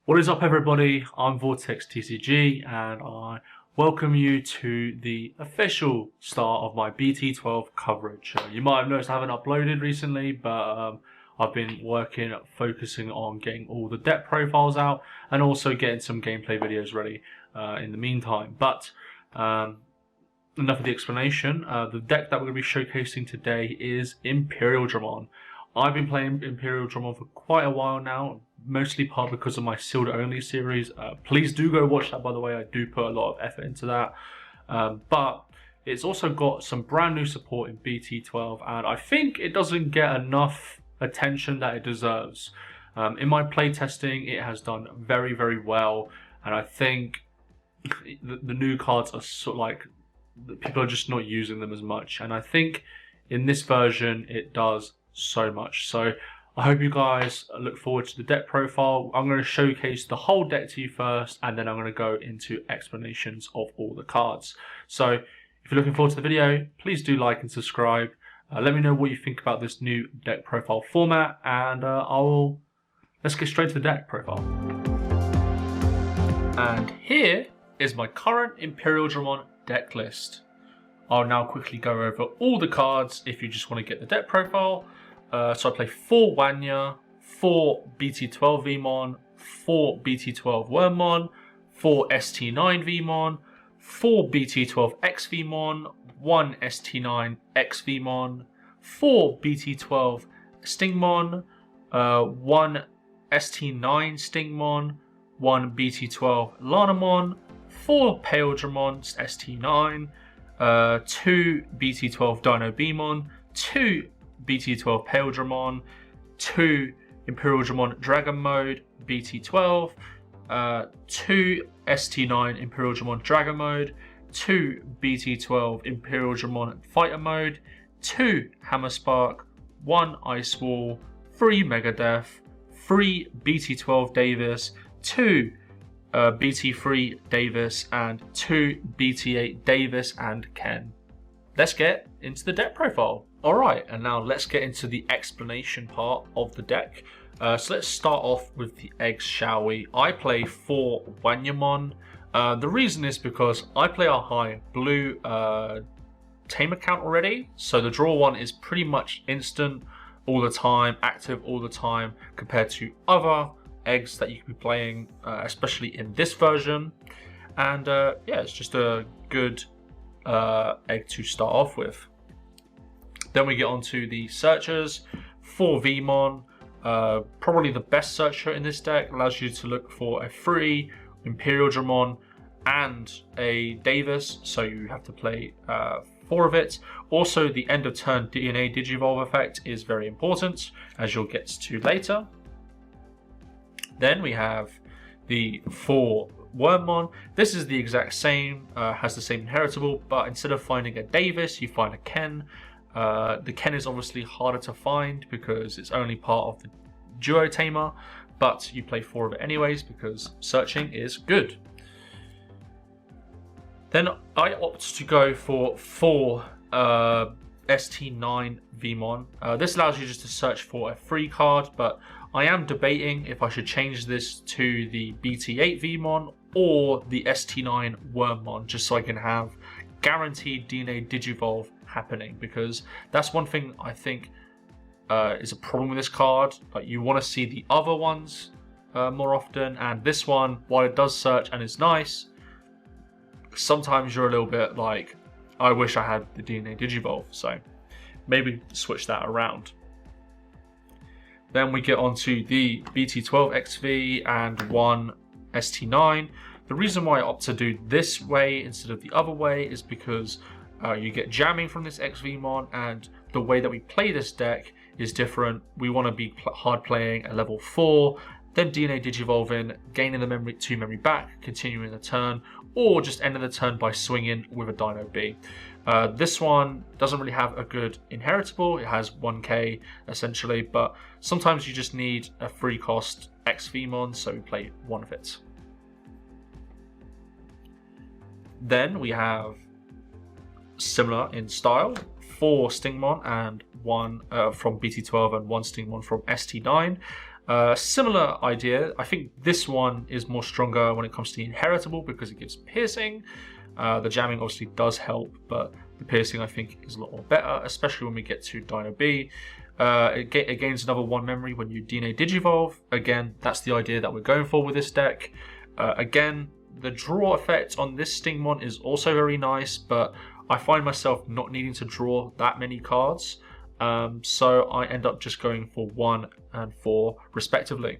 What is up, everybody? I'm VortexTCG and I welcome you to the official start of my BT12 coverage. You might have noticed I haven't uploaded recently, but I've been focusing on getting all the deck profiles out and also getting some gameplay videos ready in the meantime. But enough of the explanation. The deck that we're going to be showcasing today is Imperialdramon. I've been playing Imperialdramon for quite a while now, mostly part because of my Sealed Only series. Please do go watch that, by the way. I do put a lot of effort into that. But it's also got some brand new support in BT12, and I think it doesn't get enough attention that it deserves. In my playtesting, it has done very, very well, and I think the new cards are sort of like, people are just not using them as much, and I think in this version it does so much. So I hope you guys look forward to the deck profile. I'm going to showcase the whole deck to you first, and then I'm going to go into explanations of all the cards. So if you're looking forward to the video, please do like and subscribe. Let me know what you think about this new deck profile format, and let's get straight to the deck profile. And here is my current Imperialdramon deck list. I'll now quickly go over all the cards if you just want to get the deck profile. So I play 4 Wanya, 4 BT12 Vmon, 4 BT12 Wormmon, 4 ST9 Vmon, 4 BT12X Vmon, 1 ST9 X Vmon, 4 BT12 Stingmon, 1 ST9 Stingmon, 1 BT12 Lanamon, 4 Imperialdramon ST9, 2 BT12 Dino Beamon, 2 BT12 Imperialdramon, 2 Imperialdramon Dragon Mode BT12, 2 ST9 Imperialdramon Dragon Mode, 2 BT12 Imperialdramon Fighter Mode, 2 Hammer Spark, 1 Ice Wall, 3 Megadeth, 3 BT12 Davis, 2 BT3 Davis, and 2 BT8 Davis and Ken. Let's get into the deck profile. Alright, and now let's get into the explanation part of the deck. So let's start off with the eggs, shall we? I play 4 Wanyamon. The reason is because I play a high blue Tamer count already, so the draw one is pretty much instant all the time, active all the time, compared to other eggs that you could be playing, especially in this version. And yeah, it's just a good egg to start off with. Then we get on to the searchers. 4 Vmon, probably the best searcher in this deck. Allows you to look for a free Imperialdramon and a Davis, so you have to play 4 of it. Also, the end of turn DNA Digivolve effect is very important, as you'll get to later. Then we have the 4 Wormmon. This is the exact same, has the same inheritable, but instead of finding a Davis, you find a Ken. The Ken is obviously harder to find because it's only part of the duo Tamer, but you play 4 of it anyways because searching is good. Then I opt to go for 4 ST9 Vmon. This allows you just to search for a free card, but I am debating if I should change this to the BT8 Vmon or the ST9 Wormmon, just so I can have guaranteed DNA Digivolve happening, because that's one thing I think is a problem with this card. Like, you want to see the other ones more often, and this one, while it does search and is nice, sometimes you're a little bit like, I wish I had the DNA Digivolve, so maybe switch that around. Then we get onto the BT12 XV and 1 ST9. The reason why I opt to do this way instead of the other way is because you get jamming from this XVmon, and the way that we play this deck is different. We want to be hard playing at level 4, then DNA Digivolving, gaining the memory, 2 memory back, continuing the turn, or just ending the turn by swinging with a Dino B. This one doesn't really have a good inheritable. It has 1k essentially, but sometimes you just need a free cost XVmon, so we play 1 of it. Then we have, similar in style, 4 Stingmon and 1 from BT12 and 1 Stingmon from ST9. Similar idea. I think this one is more stronger when it comes to the inheritable because it gives piercing. The jamming obviously does help, but the piercing I think is a lot more better, especially when we get to Dino B. It gains another 1 memory when you DNA Digivolve. Again, that's the idea that we're going for with this deck. Again, the draw effect on this Stingmon is also very nice, but I find myself not needing to draw that many cards. So I end up just going for 1 and 4 respectively.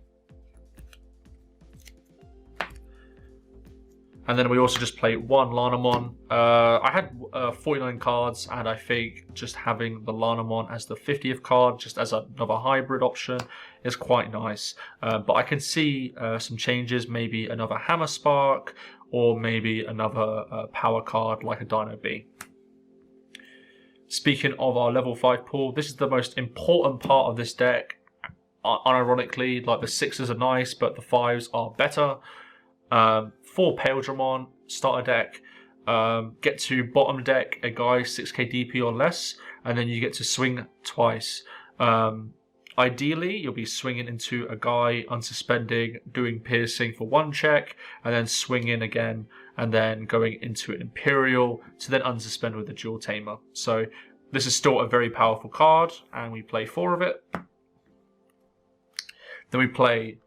And then we also just play 1 Lanamon. I had 49 cards, and I think just having the Lanamon as the 50th card, just as another hybrid option, is quite nice. But I can see some changes, maybe another Hammer Spark, or maybe another power card like a Dino B. Speaking of our level 5 pool, this is the most important part of this deck. Unironically, like the 6s are nice, but the 5s are better. 4 Imperialdramon starter deck. Get to bottom deck a guy 6k DP or less, and then you get to swing twice. Ideally, you'll be swinging into a guy, unsuspending, doing piercing for 1 check, and then swinging again, and then going into an Imperial to then unsuspend with a dual Tamer. So this is still a very powerful card, and we play 4 of it. Then we play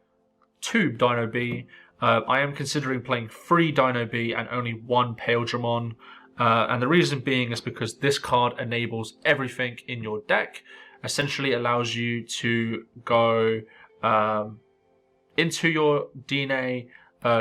2 Dino B. I am considering playing 3 Dino B and only 1 Imperialdramon. And the reason being is because this card enables everything in your deck. Essentially allows you to go into your DNA,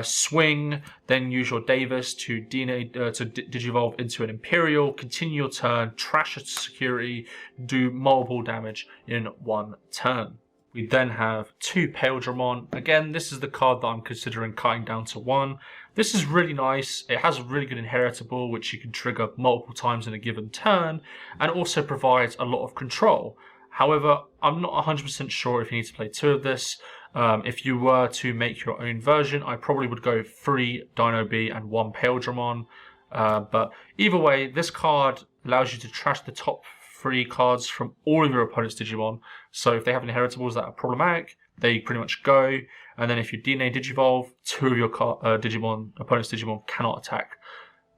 swing, then use your Davis to DNA to Digivolve into an Imperial, continue your turn, trash a security, do multiple damage in 1 turn. We then have 2 Imperialdramon. Again, this is the card that I'm considering cutting down to 1. This is really nice. It has a really good inheritable, which you can trigger multiple times in a given turn, and also provides a lot of control. However, I'm not 100% sure if you need to play 2 of this. If you were to make your own version, I probably would go 3 Dino B and 1 Imperialdramon. But either way, this card allows you to trash the top 3 cards from all of your opponent's Digimon. So if they have inheritables that are problematic, they pretty much go. And then if you DNA Digivolve, 2 of your opponent's Digimon cannot attack.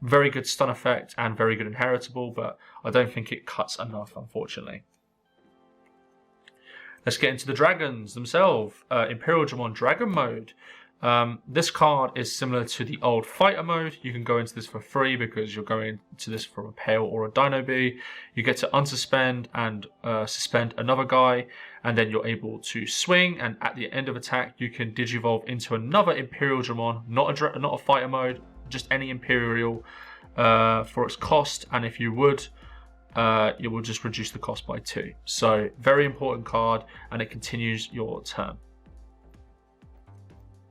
Very good stun effect and very good inheritable, but I don't think it cuts enough, unfortunately. Let's get into the dragons themselves. Imperialdramon Dragon Mode. This card is similar to the old Fighter Mode. You can go into this for free because you're going to this from a Pale or a Dino B. You get to unsuspend and suspend another guy, and then you're able to swing, and at the end of attack you can Digivolve into another Imperialdramon, not a Fighter Mode, just any Imperial for its cost, and if you would, it will just reduce the cost by 2. So very important card, and it continues your turn.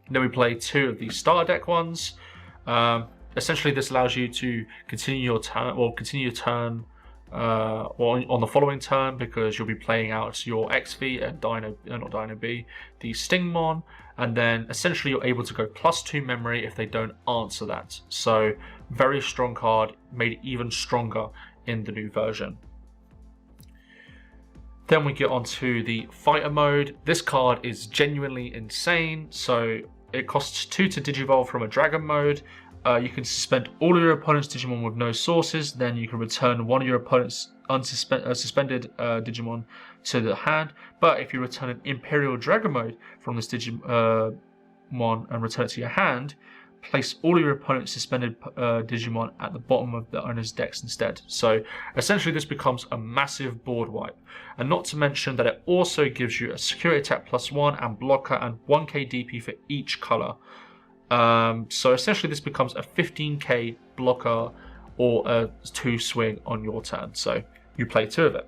Then we play 2 of the starter deck ones. Essentially, this allows you to continue your turn, or continue your turn on the following turn, because you'll be playing out your XV and not Dino B, the Stingmon, and then essentially you're able to go +2 memory if they don't answer that. So very strong card, made even stronger in the new version. Then we get onto the Fighter Mode. This card is genuinely insane. So it costs 2 to Digivolve from a Dragon Mode. You can suspend all of your opponent's Digimon with no sources. Then you can return one of your opponent's suspended Digimon to the hand. But if you return an Imperial Dragon Mode from this Digimon and return it to your hand, place all of your opponent's suspended Digimon at the bottom of the owner's decks instead. So essentially this becomes a massive board wipe. And not to mention that it also gives you a security attack +1 and blocker and 1k DP for each color. So essentially this becomes a 15k blocker or a 2 swing on your turn. So you play 2 of it.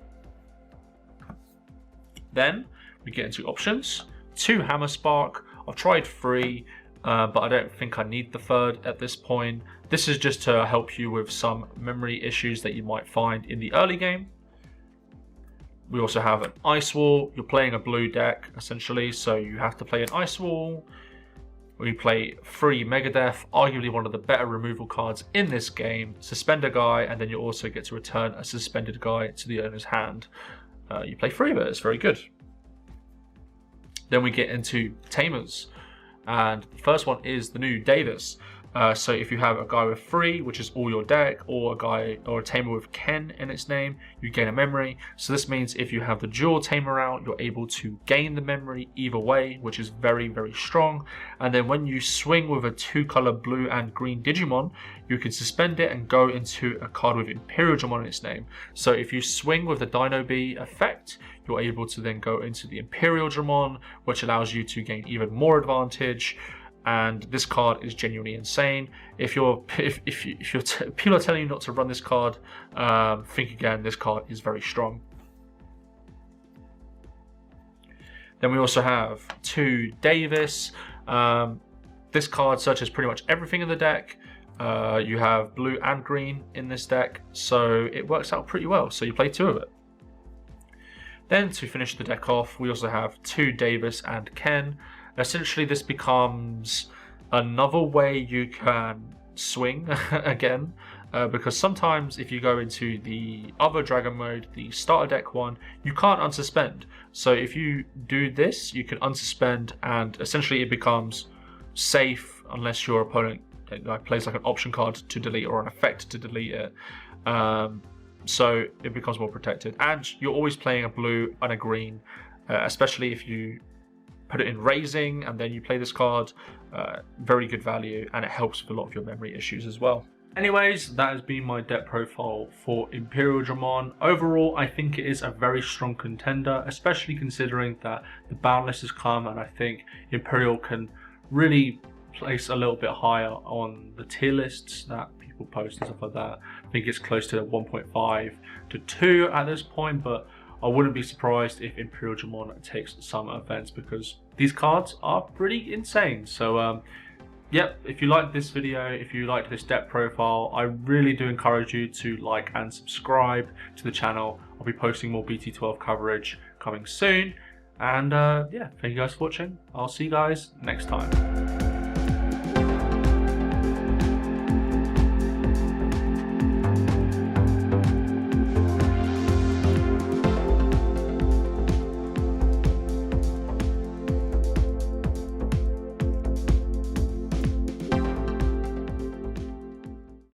Then we get into options. 2 Hammer Spark. I've tried 3. But I don't think I need the 3rd at this point. This is just to help you with some memory issues that you might find in the early game. We also have an Ice Wall. You're playing a blue deck, essentially, so you have to play an Ice Wall. We play 3 Megadeth, arguably one of the better removal cards in this game. Suspend a guy, and then you also get to return a suspended guy to the owner's hand. You play 3 of it, it's very good. Then we get into Tamers, and the first one is the new Davis. So if you have a guy with 3, which is all your deck, or a guy or a tamer with Ken in its name, you gain a memory. So this means if you have the dual tamer out, you're able to gain the memory either way, which is very, very strong. And then when you swing with a 2-color blue and green Digimon, you can suspend it and go into a card with Imperialdramon in its name. So if you swing with the Dino B effect, you're able to then go into the Imperialdramon, which allows you to gain even more advantage. And this card is genuinely insane. If people are telling you not to run this card, think again. This card is very strong. Then we also have 2 Davis. This card searches pretty much everything in the deck. You have blue and green in this deck, so it works out pretty well. So you play 2 of it. Then to finish the deck off, we also have 2 Davis and Ken. Essentially, this becomes another way you can swing again, because sometimes if you go into the other dragon mode, the starter deck one, you can't unsuspend. So if you do this, you can unsuspend, and essentially it becomes safe unless your opponent plays like an option card to delete or an effect to delete it. So it becomes more protected, and you're always playing a blue and a green, especially if you put it in raising and then you play this card. Very good value, and it helps with a lot of your memory issues as well. Anyways, that has been my deck profile for Imperialdramon. Overall, I think it is a very strong contender, especially considering that the Boundless has come, and I think Imperial can really place a little bit higher on the tier lists that people post and stuff like that. I think it's close to 1.5 to 2 at this point, but I wouldn't be surprised if Imperialdramon takes some events, because these cards are pretty insane. So yep, if you liked this video, if you liked this deck profile, I really do encourage you to like and subscribe to the channel. I'll be posting more BT12 coverage coming soon. And yeah, thank you guys for watching. I'll see you guys next time.